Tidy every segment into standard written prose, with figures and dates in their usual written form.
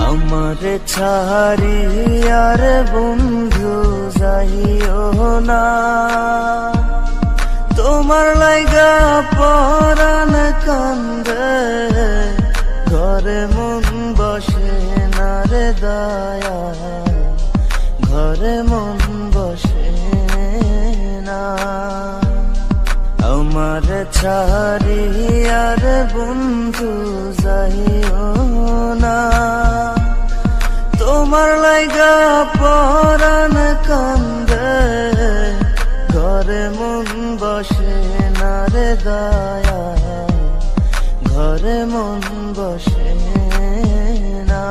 আমারে ছাড়িয়ার বন্ধু যাইও না, তোমার লাইগা পরাণ কান্দে, ঘরে মন বসে না রে দয়া, ঘরে মন বসে না। আমার ছাড়িয়ার বন্ধু যাইও না, তোমার লাইগা পরাণ কান্দে, ঘরে মন বসে না রে দয়া, ঘরে মন বসে না।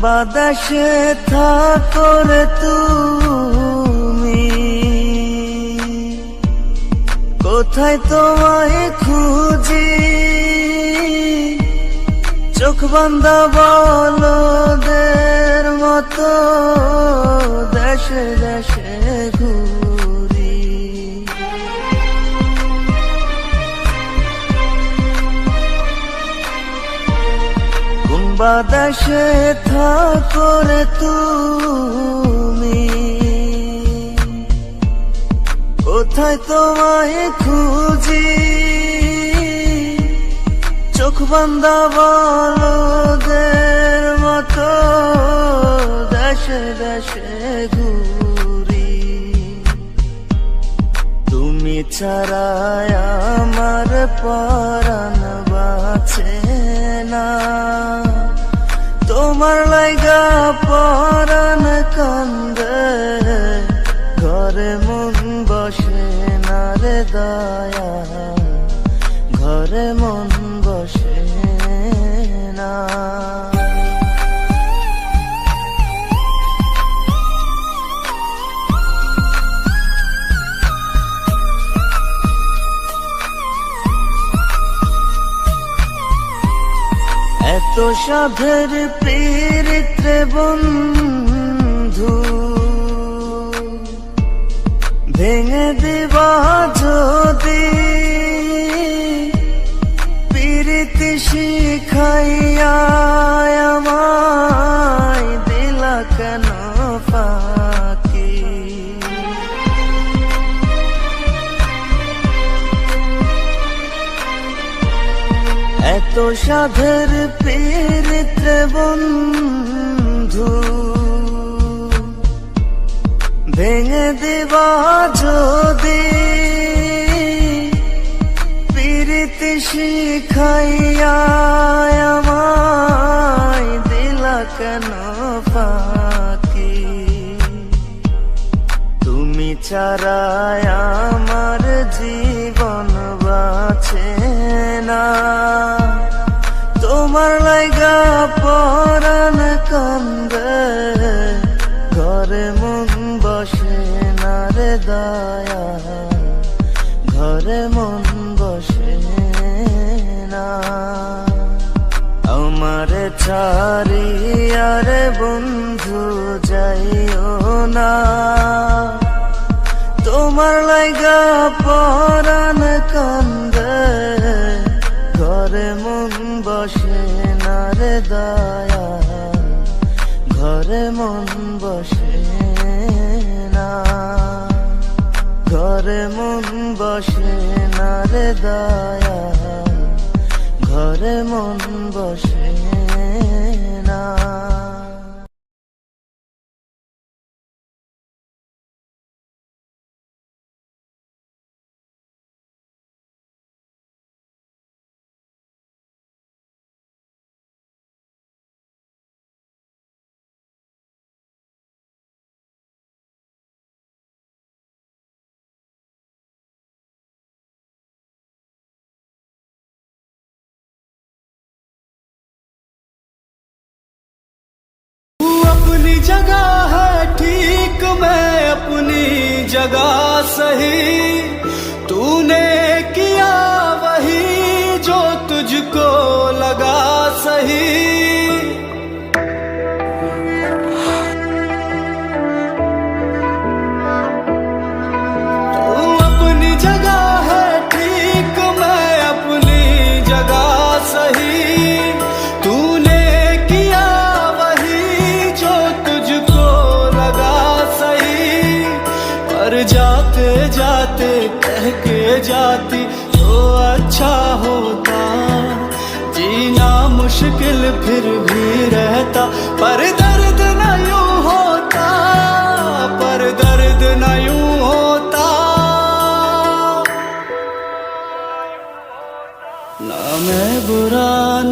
বাতাসে থাকো রে তুমি, কোথায় তোমায় খুঁজি, চোখ বান্ধা বলদের মতো দেশে দেশে ঘুরি। বাতাসে থাকো রে তুমি, কোথায় তোমায় খুঁজি, চোখ বান্ধা বলদের মতো দেশে দেশে ঘুরি। তুমি ছাড়া আমার পরাণ বাঁচে না, তোমার লাইগা পরাণ কান্দে, ঘরে মন বসে না রে দয়া, ঘরে মন বসে না। এত সাধের পীড়িতে বন্ধু, ভেঙে দিবা যদি, পীড়িতি শিখাইয়া আমায় দিলা কেন ফাঁকি। এত সাধের পীড়িতে বন্ধু, ভেঙে দিবা যদি, পীড়িতি শিখাইয়া আমায় দিলা কেন ফাঁকি। তুমি ছাড়া আমার জীবন বাঁচে না, তোমার লাইগা পরাণ কান্দে, ঘরে মন বসে না রে দয়া, ঘরে মন বসে না। আমার ছাড়িয়ার বন্ধু যাইও না, তোমার লাইগা পরাণ কান্দে, ঘরে মন বসে না রে দয়া, ঘরে মন বসে না, ঘরে মন বসে না রে দয়া, ঘরে মন বসে না। अपनी जगह है ठीक, मैं अपनी जगह सही, तूने किया वही जो तुझको लगा सही। पर जाते जाते कह के जाती तो अच्छा होता। जीना मुश्किल फिर भी रहता, पर दर्द न यूं होता, पर दर्द न यूं होता। ना मैं बुरा